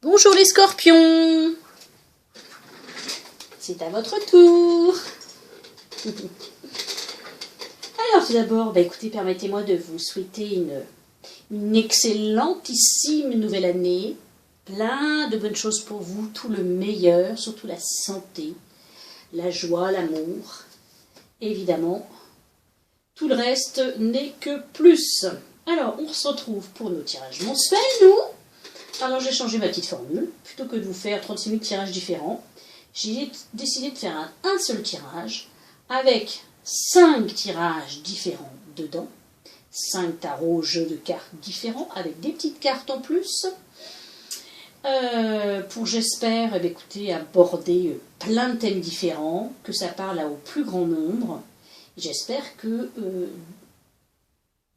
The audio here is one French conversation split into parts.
Bonjour les scorpions, c'est à votre tour. Alors tout d'abord, écoutez, permettez-moi de vous souhaiter une excellentissime nouvelle année. Plein de bonnes choses pour vous, tout le meilleur, surtout la santé, la joie, l'amour. Évidemment, tout le reste n'est que plus. Alors, on se retrouve pour nos tirages mensuels, nous. Alors, j'ai changé ma petite formule. Plutôt que de vous faire 36 000 tirages différents, j'ai décidé de faire un seul tirage avec 5 tirages différents dedans. 5 tarots, jeux de cartes différents avec des petites cartes en plus. Pour, j'espère, écoutez, aborder plein de thèmes différents, que ça parle au plus grand nombre. J'espère que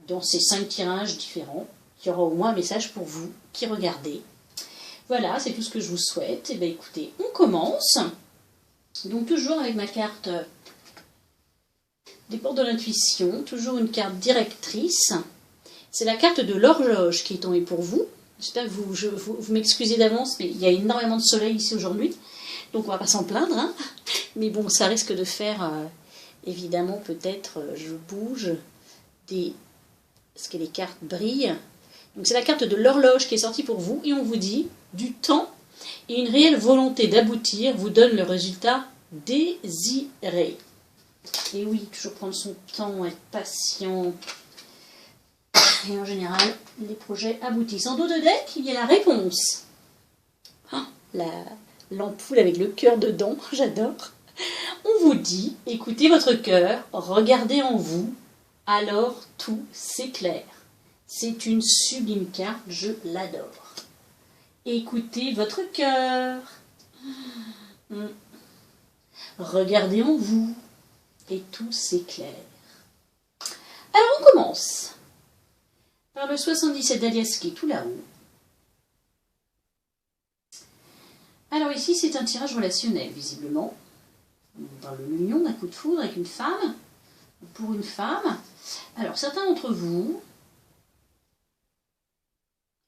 dans ces 5 tirages différents, il y aura au moins un message pour vous qui regardez. Voilà, c'est tout ce que je vous souhaite. Et bien écoutez, on commence. Donc toujours avec ma carte des portes de l'intuition, toujours une carte directrice. C'est la carte de l'horloge qui est tombée pour vous. J'espère que vous m'excusez d'avance, mais il y a énormément de soleil ici aujourd'hui. Donc on ne va pas s'en plaindre. Hein. Mais bon, ça risque de faire, évidemment, peut-être, je bouge, parce que les cartes brillent. Donc c'est la carte de l'horloge qui est sortie pour vous. Et on vous dit, du temps et une réelle volonté d'aboutir vous donne le résultat désiré. Et oui, toujours prendre son temps, être patient. Et en général, les projets aboutissent. En dos de deck, il y a la réponse. L'ampoule avec le cœur dedans, j'adore. On vous dit, écoutez votre cœur, regardez en vous, alors tout s'éclaire. C'est une sublime carte, je l'adore. Écoutez votre cœur. Regardez en vous, et tout s'éclaire. Alors on commence par le 77 d'Alias qui est tout là-haut. Alors ici, c'est un tirage relationnel, visiblement. Dans l'union d'un coup de foudre avec une femme, pour une femme. Alors, certains d'entre vous,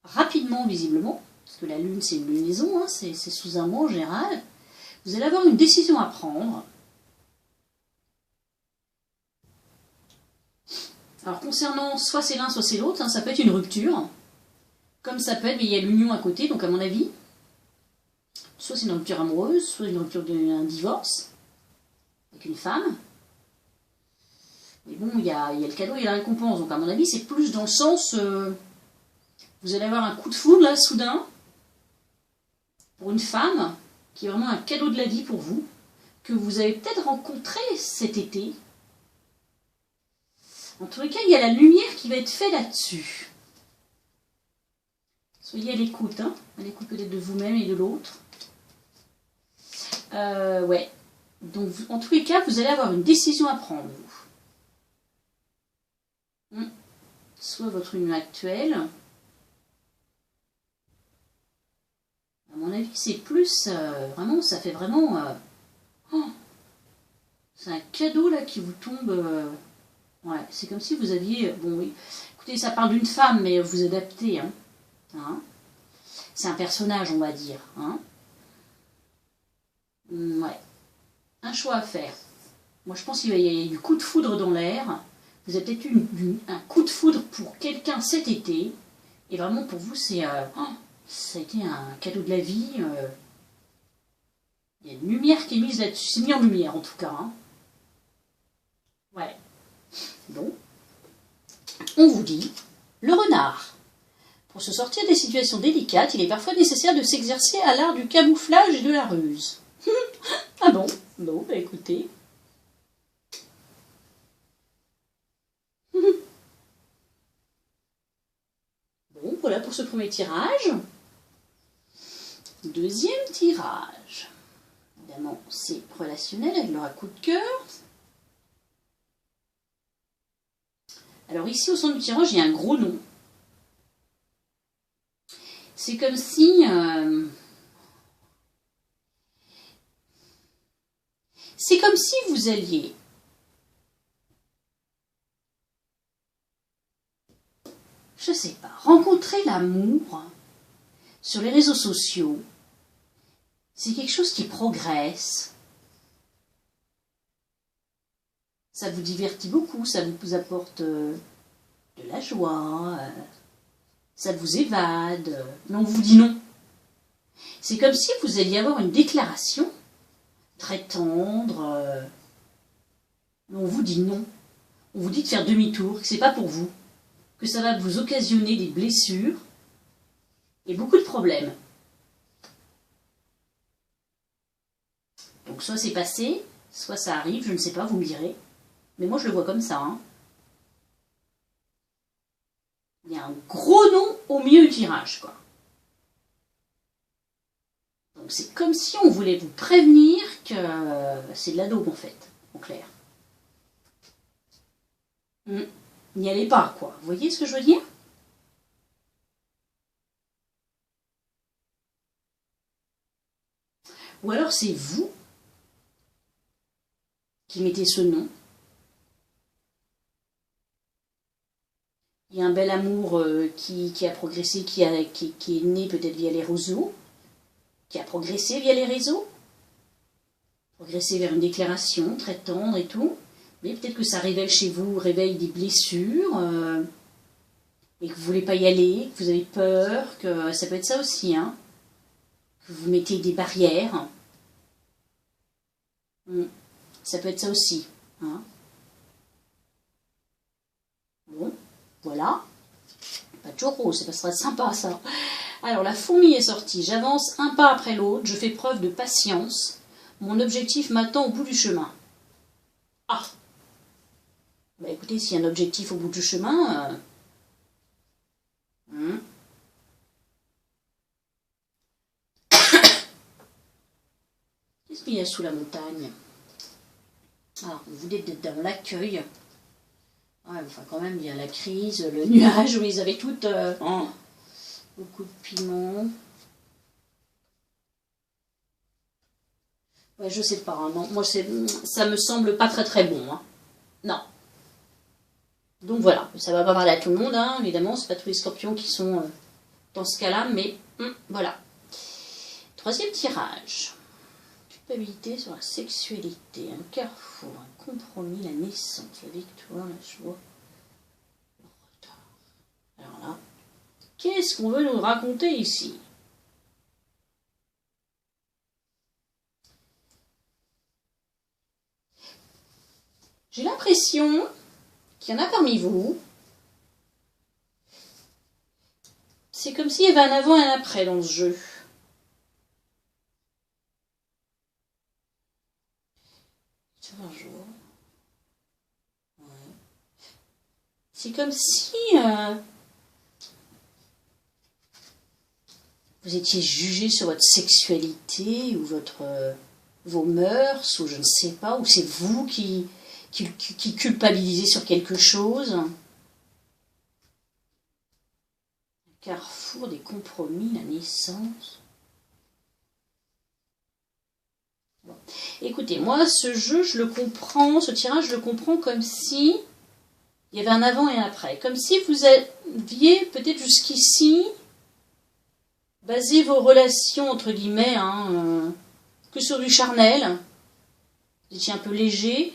rapidement, visiblement, parce que la lune, c'est une lunaison, hein, c'est sous un mois en général, vous allez avoir une décision à prendre. Alors, concernant soit c'est l'un, soit c'est l'autre, hein, ça peut être une rupture, comme ça peut être, mais il y a l'union à côté, donc à mon avis, soit c'est une rupture amoureuse, soit une rupture d'un divorce, avec une femme. Mais bon, il y a le cadeau et la récompense, donc à mon avis, c'est plus dans le sens, vous allez avoir un coup de foudre, là, soudain, pour une femme, qui est vraiment un cadeau de la vie pour vous, que vous avez peut-être rencontré cet été. En tous les cas, il y a la lumière qui va être faite là-dessus. Soyez à l'écoute, hein, à l'écoute peut-être de vous-même et de l'autre. Ouais. Donc, en tous les cas, vous allez avoir une décision à prendre, vous. Soit votre union actuelle. À mon avis, c'est plus... vraiment, ça fait vraiment... c'est un cadeau, là, qui vous tombe... ouais, c'est comme si vous aviez... Bon, oui. Écoutez, ça parle d'une femme, mais vous adaptez, hein. C'est un personnage, on va dire, hein. Ouais. Un choix à faire. Moi, je pense qu'il y a du coup de foudre dans l'air. Vous avez peut-être eu un coup de foudre pour quelqu'un cet été. Et vraiment, pour vous, ça a été un cadeau de la vie. Il y a une lumière qui est mise là-dessus. C'est mis en lumière, en tout cas. Hein. Ouais. Bon. On vous dit, le renard. Pour se sortir des situations délicates, il est parfois nécessaire de s'exercer à l'art du camouflage et de la ruse. Ah bon? Bon, écoutez. Bon, voilà pour ce premier tirage. Deuxième tirage. Évidemment, c'est relationnel avec leur coup de cœur. Alors ici, au centre du tirage, il y a un gros nom. C'est comme si... c'est comme si vous alliez... je sais pas, rencontrer l'amour sur les réseaux sociaux, c'est quelque chose qui progresse. Ça vous divertit beaucoup, ça vous apporte de la joie, ça vous évade, mais on vous dit non. C'est comme si vous alliez avoir une déclaration très tendre, mais on vous dit non. On vous dit de faire demi-tour, que c'est pas pour vous, que ça va vous occasionner des blessures et beaucoup de problèmes. Donc soit c'est passé, soit ça arrive, je ne sais pas, vous me direz. Mais moi je le vois comme ça. Hein. Il y a un gros nom au milieu du tirage, quoi. Donc c'est comme si on voulait vous prévenir que c'est de la daube en fait, en clair. N'y allez pas, quoi. Vous voyez ce que je veux dire? Ou alors c'est vous qui mettez ce nom. Il y a un bel amour qui a progressé, qui est né peut-être via les réseaux, qui a progressé via les réseaux, progressé vers une déclaration très tendre et tout, mais peut-être que ça révèle chez vous, réveille des blessures, et que vous ne voulez pas y aller, que vous avez peur, que ça peut être ça aussi, hein, que vous mettez des barrières. Ça peut être ça aussi. Hein. Bon, voilà. Pas toujours rose, ça sera sympa ça. Alors la fourmi est sortie. J'avance un pas après l'autre, je fais preuve de patience. Mon objectif m'attend au bout du chemin. Ah! Bah écoutez, s'il y a un objectif au bout du chemin... Qu'est-ce qu'il y a sous la montagne? Ah, vous voulez d'être dans l'accueil. Ouais, enfin quand même, il y a la crise, le nuage où ils avaient toutes beaucoup de piment. Ouais, je sais pas, hein, non, moi ça me semble pas très très bon. Hein. Non. Donc voilà, ça va pas parler à tout le monde, hein, évidemment, c'est pas tous les scorpions qui sont dans ce cas-là, mais voilà. Troisième tirage. Culpabilité sur la sexualité, un carrefour, un compromis, la naissance, la victoire, la joie, le retard. Alors là, qu'est-ce qu'on veut nous raconter ici? J'ai l'impression qu'il y en a parmi vous. C'est comme s'il y avait un avant et un après dans ce jeu. Un jour. Ouais. C'est comme si vous étiez jugé sur votre sexualité ou vos mœurs, ou je ne sais pas, ou c'est vous qui culpabilisez sur quelque chose. Un carrefour des compromis, la naissance. Bon. Écoutez, moi, ce jeu, je le comprends, ce tirage, je le comprends comme si il y avait un avant et un après. Comme si vous aviez, peut-être jusqu'ici, basé vos relations, entre guillemets, que sur du charnel. Vous étiez un peu léger.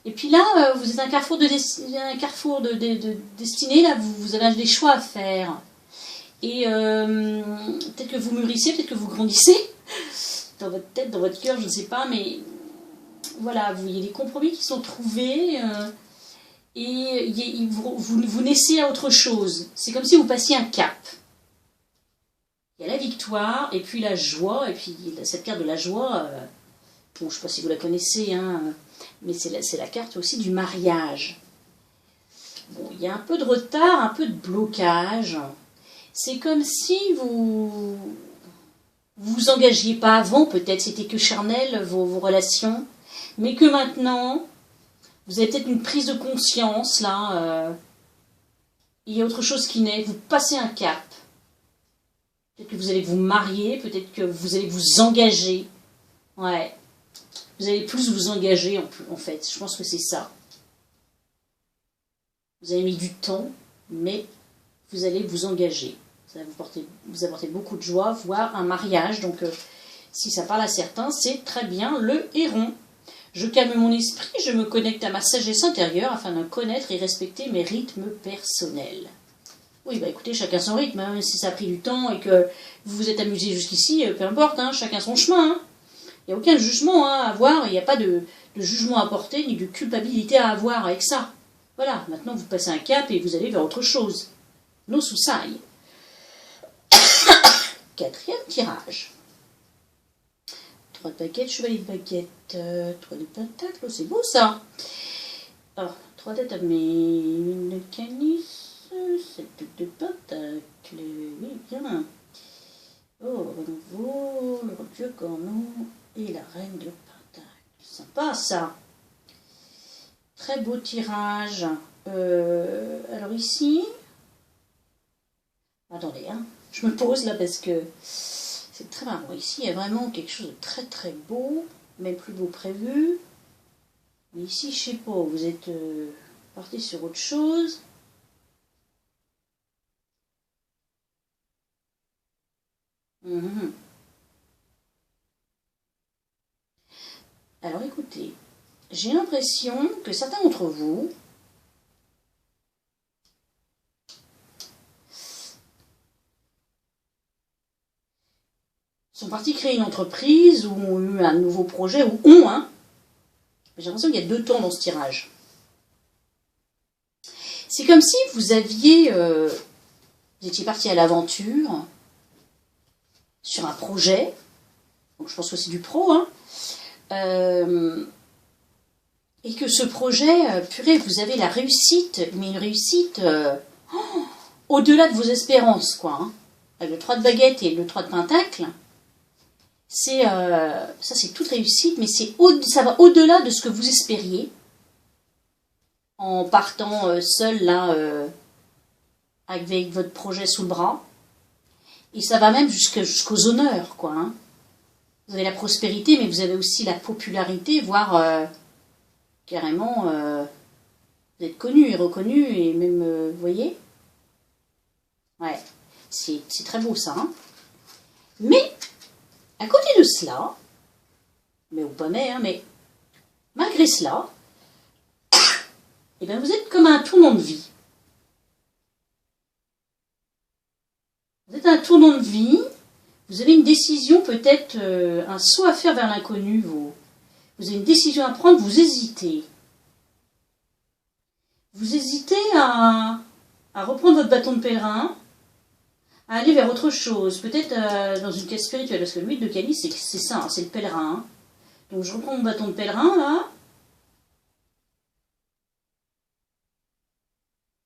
Et puis là, vous êtes un carrefour de destinée, là, vous avez des choix à faire. Et peut-être que vous mûrissez, peut-être que vous grandissez. Dans votre tête, dans votre cœur, je ne sais pas, mais voilà, il y a des compromis qui sont trouvés et vous naissez à autre chose. C'est comme si vous passiez un cap. Il y a la victoire, et puis la joie, et puis cette carte de la joie, bon, je ne sais pas si vous la connaissez, hein, mais c'est la carte aussi du mariage. Bon, il y a un peu de retard, un peu de blocage. C'est comme si vous vous engagiez pas avant, peut-être c'était que charnel vos relations, mais que maintenant, vous avez peut-être une prise de conscience, là, il y a autre chose qui naît, vous passez un cap. Peut-être que vous allez vous marier, peut-être que vous allez vous engager. Ouais. Vous allez plus vous engager, en fait. Je pense que c'est ça. Vous avez mis du temps, mais vous allez vous engager. Ça va vous apporter beaucoup de joie, voire un mariage. Donc, si ça parle à certains, c'est très bien le héron. Je calme mon esprit, je me connecte à ma sagesse intérieure afin de connaître et respecter mes rythmes personnels. Oui, bah écoutez, chacun son rythme, hein. Si ça a pris du temps et que vous vous êtes amusé jusqu'ici, peu importe, hein, chacun son chemin. Hein. Il n'y a aucun jugement hein, à avoir, il n'y a pas de jugement à porter, ni de culpabilité à avoir avec ça. Voilà, maintenant vous passez un cap et vous allez vers autre chose. No suicide. Quatrième tirage. 3 de paquettes, chevalier de paquettes, 3 de pentacles, oh, c'est beau ça. Alors, 3 de table, mais une canis, 7 de pentacles, oui, bien. Oh, renouveau, le dieu corneau et la reine de pentacles. Sympa ça. Très beau tirage. Alors ici, attendez, hein, je me pose là parce que c'est très marrant. Ici, il y a vraiment quelque chose de très très beau, même plus beau prévu. Mais ici, je sais pas, vous êtes parti sur autre chose. Alors écoutez, j'ai l'impression que certains d'entre vous sont partis créer une entreprise ou ont eu un nouveau projet, ou ont, hein. J'ai l'impression qu'il y a 2 temps dans ce tirage. C'est comme si vous aviez, vous étiez parti à l'aventure sur un projet, donc je pense que c'est du pro, hein, et que ce projet, purée, vous avez la réussite, mais une réussite au-delà de vos espérances, quoi. Hein. Avec le 3 de baguette et le 3 de pentacle, c'est ça c'est toute réussite, mais ça va au-delà de ce que vous espériez en partant seul là avec votre projet sous le bras, et ça va même jusqu'aux honneurs, quoi. Hein. Vous avez la prospérité, mais vous avez aussi la popularité, voire carrément vous êtes connu et reconnu, et même vous voyez, ouais, c'est très beau ça. Hein. Mais à côté de cela, mais ou pas hein, mais malgré cela, eh bien vous êtes comme un tournant de vie. Vous êtes un tournant de vie, vous avez une décision, peut-être un saut à faire vers l'inconnu, vous avez une décision à prendre, vous hésitez. Vous hésitez à reprendre votre bâton de pèlerin, à aller vers autre chose, peut-être dans une quête spirituelle, parce que le mythe de Cali, c'est ça, hein, c'est le pèlerin. Hein. Donc je reprends mon bâton de pèlerin, là.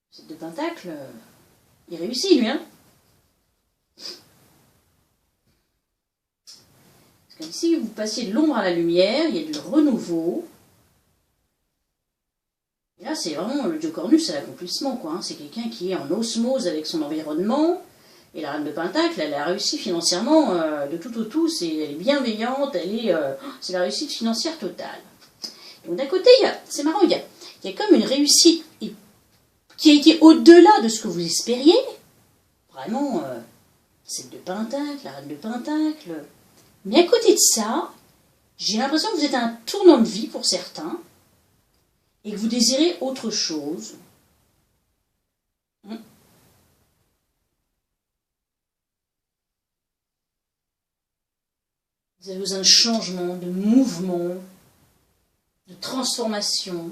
C'est de pentacle, il réussit, lui, hein. Parce qu'ici, vous passiez de l'ombre à la lumière, il y a du renouveau. Et là, c'est vraiment, le dieu cornu, c'est l'accomplissement, quoi. Hein. C'est quelqu'un qui est en osmose avec son environnement. Et la reine de pentacle, elle a réussi financièrement de tout au tout, elle est bienveillante, c'est la réussite financière totale. Donc d'un côté, c'est marrant, il y a comme une réussite qui a été au-delà de ce que vous espériez. Vraiment, c'est de pentacle, la reine de pentacle. Mais à côté de ça, j'ai l'impression que vous êtes à un tournant de vie pour certains, et que vous désirez autre chose. Vous avez besoin de changement, de mouvement, de transformation.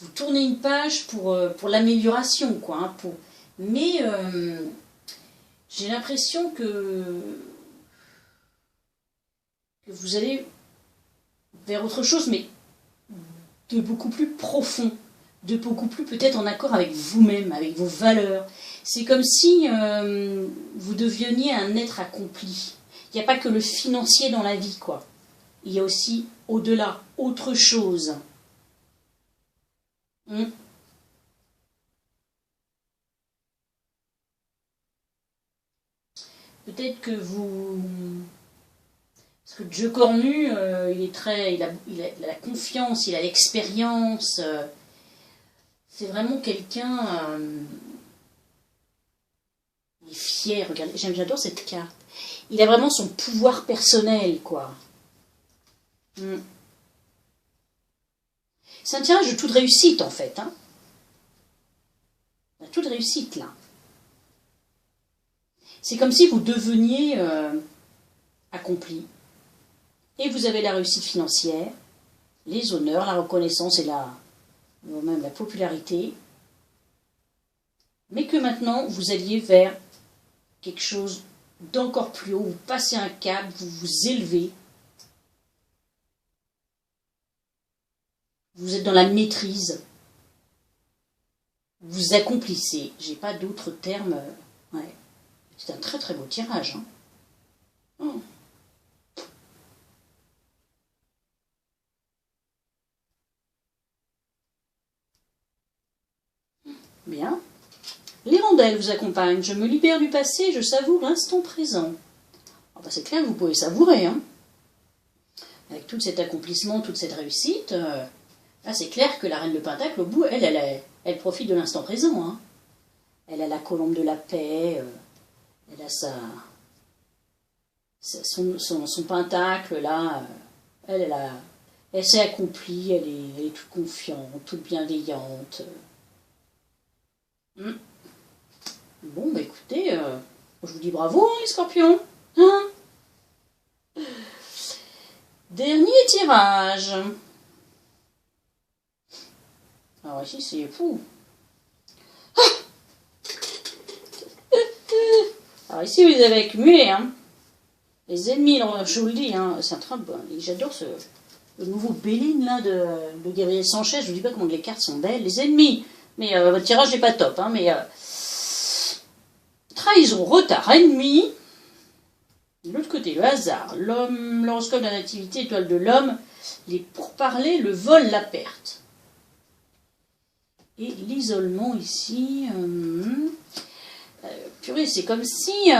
Vous tournez une page pour l'amélioration, quoi. Hein, mais j'ai l'impression que vous allez vers autre chose, mais de beaucoup plus profond, de beaucoup plus peut-être en accord avec vous-même, avec vos valeurs. C'est comme si vous deveniez un être accompli. Il n'y a pas que le financier dans la vie, quoi. Il y a aussi au-delà, autre chose. Peut-être que vous... Parce que le dieu cornu, il a la confiance, il a l'expérience. C'est vraiment quelqu'un... Il est fier, regardez, j'adore cette carte. Il a vraiment son pouvoir personnel, quoi. C'est un tirage de toute réussite, en fait. Hein. Toute réussite, là. C'est comme si vous deveniez accompli. Et vous avez la réussite financière, les honneurs, la reconnaissance et même la popularité. Mais que maintenant, vous alliez vers quelque chose d'encore plus haut. Vous passez un cap, vous vous élevez. Vous êtes dans la maîtrise. Vous accomplissez. J'ai pas d'autres termes. Ouais. C'est un très très beau tirage. Hein. Oh. Bien. L'hirondelle vous accompagne. Je me libère du passé, je savoure l'instant présent. Oh bah c'est clair que vous pouvez savourer. Hein. Avec tout cet accomplissement, toute cette réussite, là c'est clair que la reine de Pentacle, au bout, elle profite de l'instant présent. Hein. Elle a la colombe de la paix, elle a son pentacle, là, elle s'est accomplie, elle est toute confiante, toute bienveillante. Bon, bah écoutez, je vous dis bravo, hein, les scorpions. Hein. Dernier tirage. Alors ici, c'est fou. Alors ici, vous avez accumulé, hein. Les ennemis, je vous le dis, hein, c'est un train de... J'adore le nouveau Béline, là, de Gabriel Sanchez. Je vous dis pas comment les cartes sont belles. Les ennemis, mais votre tirage n'est pas top, hein, mais... trahison, retard, ennemi. De l'autre côté, le hasard, l'homme, l'horoscope de la nativité, étoile de l'homme, les pourparlers, le vol, la perte. Et l'isolement ici... purée, c'est comme si... il y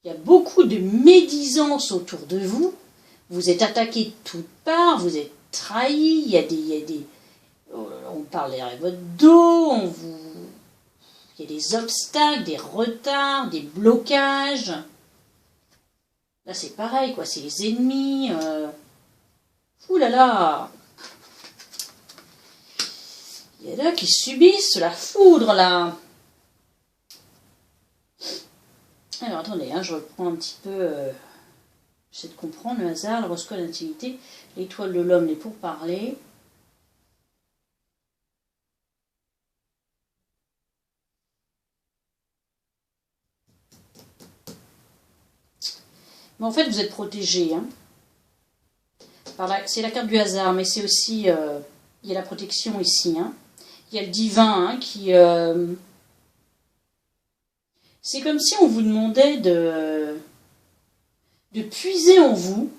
a beaucoup de médisance autour de vous. Vous êtes attaqué de toutes parts, vous êtes trahi, il y a des on parle derrière votre dos, il y a des obstacles, des retards, des blocages. Là, c'est pareil, quoi, c'est les ennemis. Ouh là là. Il y en a qui subissent la foudre, là. Alors, attendez, hein, je reprends un petit peu... j'essaie de comprendre le hasard, l'horoscope de la nativité, l'étoile de l'homme, les pourparlers. Mais en fait, vous êtes protégé. Hein. C'est la carte du hasard, mais c'est aussi... il y a la protection ici. Hein. Il y a le divin hein, qui... c'est comme si on vous demandait de puiser en vous.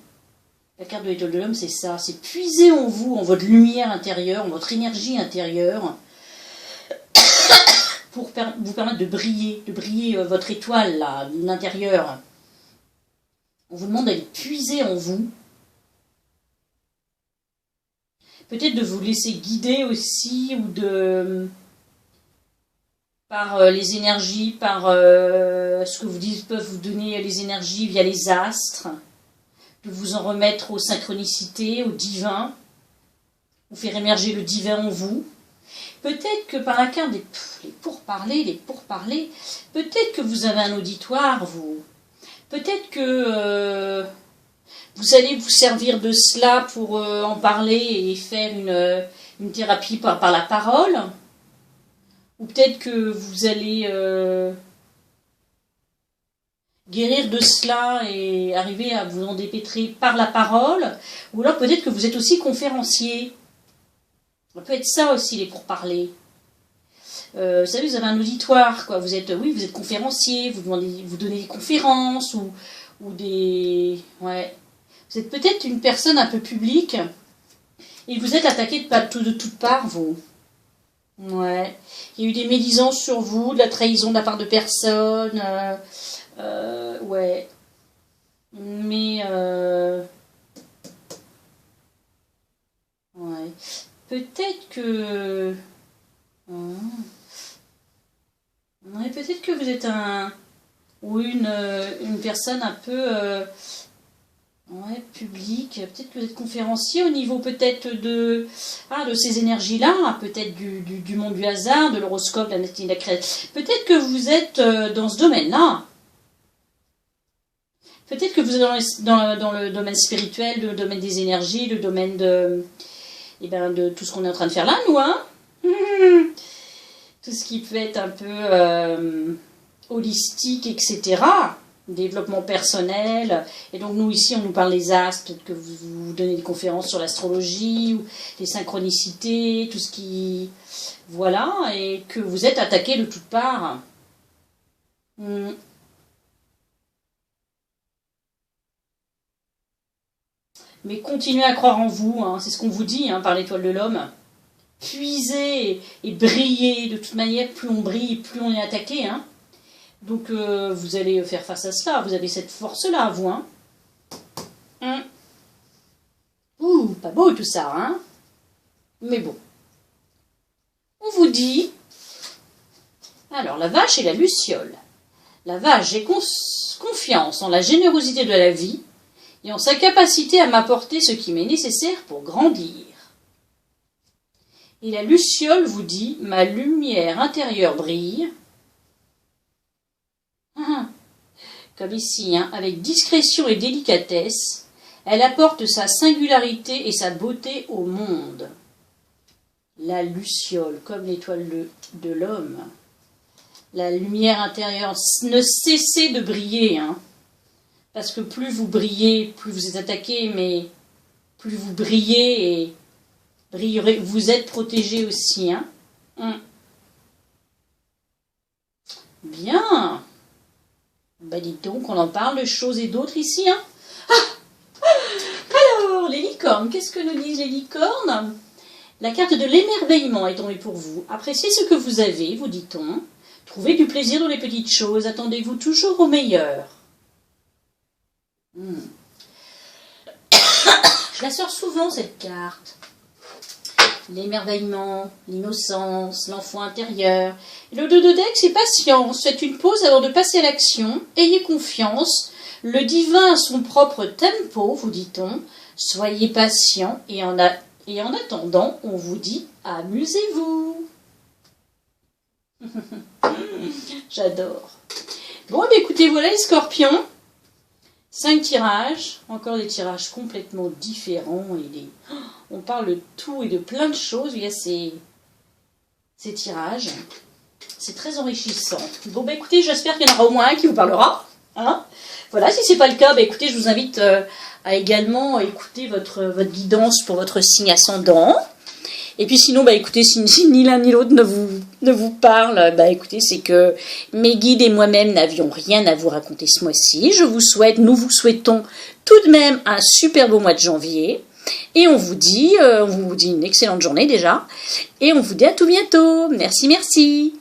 La carte de l'étoile de l'homme, c'est ça. C'est puiser en vous, en votre lumière intérieure, en votre énergie intérieure, pour vous permettre de briller votre étoile, là, de l'intérieur. On vous demande d'aller puiser en vous. Peut-être de vous laisser guider aussi, ou par les énergies, par ce que vous dites peuvent vous donner les énergies via les astres, de vous en remettre aux synchronicités, au divin, vous faire émerger le divin en vous. Peut-être que par la carte des pourparlers, peut-être que vous avez un auditoire, vous. Peut-être que vous allez vous servir de cela pour en parler et faire une thérapie par la parole. Ou peut-être que vous allez guérir de cela et arriver à vous en dépêtrer par la parole. Ou alors peut-être que vous êtes aussi conférencier. Ça peut être ça aussi, les pourparlers. Vous savez, vous avez un auditoire, quoi. Vous êtes conférencier, vous donnez des conférences ou des... Ouais. Vous êtes peut-être une personne un peu publique et vous êtes attaqué de toutes parts, vous. Ouais. Il y a eu des médisances sur vous, de la trahison de la part de personnes. Ouais. Mais... ouais. Peut-être que... Ouais, peut-être que vous êtes une personne un peu ouais, publique. Peut-être que vous êtes conférencier au niveau peut-être de ces énergies-là, peut-être du monde du hasard, de l'horoscope, de la médecine, de la création. Peut-être que vous êtes dans ce domaine-là. Peut-être que vous êtes dans le domaine spirituel, le domaine des énergies, le domaine de tout ce qu'on est en train de faire là, nous, hein. Tout ce qui peut être un peu holistique, etc. Développement personnel. Et donc, nous, ici, on nous parle des astres. Peut-être que vous donnez des conférences sur l'astrologie, ou les synchronicités, tout ce qui... Voilà, et que vous êtes attaqué de toutes parts. Mais continuez à croire en vous, hein, c'est ce qu'on vous dit hein, par l'étoile de l'homme. Puisez et brillez. De toute manière, plus on brille, plus on est attaqué. Hein. Donc vous allez faire face à cela. Vous avez cette force-là, vous. Hein. Ouh, pas beau tout ça. Hein. Mais bon. On vous dit... Alors, la vache et la luciole. La vache, j'ai confiance en la générosité de la vie et en sa capacité à m'apporter ce qui m'est nécessaire pour grandir. Et la luciole vous dit, ma lumière intérieure brille, comme ici, hein, avec discrétion et délicatesse, elle apporte sa singularité et sa beauté au monde. La luciole, comme l'étoile de l'homme, la lumière intérieure, ne cessez de briller, hein. Parce que plus vous brillez, plus vous êtes attaqué, mais plus vous brillez et brillerez, vous êtes protégé aussi. Hein. Bien. Ben dites donc, on en parle de choses et d'autres ici. Hein. Alors, les licornes, qu'est-ce que nous disent les licornes? La carte de l'émerveillement est tombée pour vous. Appréciez ce que vous avez, vous dit-on. Trouvez du plaisir dans les petites choses. Attendez-vous toujours au meilleur. Je la sors souvent cette carte. L'émerveillement, l'innocence, l'enfant intérieur. Et le 2 de deck, c'est patience. Faites une pause avant de passer à l'action. Ayez confiance. Le divin a son propre tempo, vous dit-on. Soyez patient et en attendant, on vous dit amusez-vous. J'adore. Bon, bah écoutez, voilà les scorpions. 5 tirages, encore des tirages complètement différents. On parle de tout et de plein de choses via ces tirages. C'est très enrichissant. Bon, bah écoutez, j'espère qu'il y en aura au moins un qui vous parlera. Hein, voilà, si ce n'est pas le cas, bah écoutez, je vous invite à également écouter votre guidance pour votre signe ascendant. Et puis sinon, bah écoutez, si ni l'un ni l'autre ne vous parle, bah écoutez, c'est que mes guides et moi-même n'avions rien à vous raconter ce mois-ci. Nous vous souhaitons tout de même un super beau mois de janvier. Et on vous dit une excellente journée déjà. Et on vous dit à tout bientôt. Merci, merci.